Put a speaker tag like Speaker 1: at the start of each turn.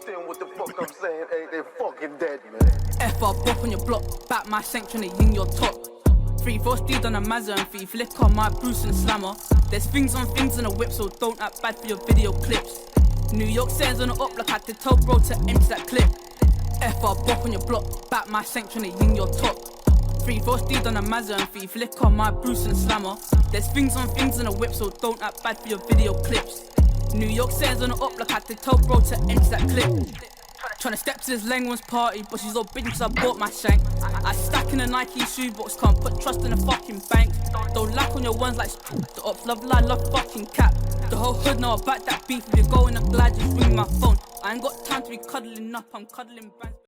Speaker 1: understand what the fuck I'm saying? Hey, they fucking dead, man.
Speaker 2: FR bop on your block, back my sanction and ying your top. 3-4 steed on a Mazda and thief, lick on my Bruce and Slammer. There's things on things in a whip, so don't act bad for your video clips. New York sands on the up, like I had to tell bro to empty that clip. FR bop on your block, back my sanction and ying your top. 3-4 steed on a Mazda and thief, lick on my Bruce and Slammer. There's things on things in a whip, so don't act bad for your video clips. New York sands on the up, like I had to tell bro to empty that clip. Tryna step to this Langwan's party, but she's all bitch cause I bought my shank. I stack in a Nike shoebox, can't put trust in a fucking bank. Don't lack on your ones like the ops, love lie, love fucking cap. The whole hood know about that beef, if you're going up glad, just ring my phone. I ain't got time to be cuddling up, I'm cuddling bands.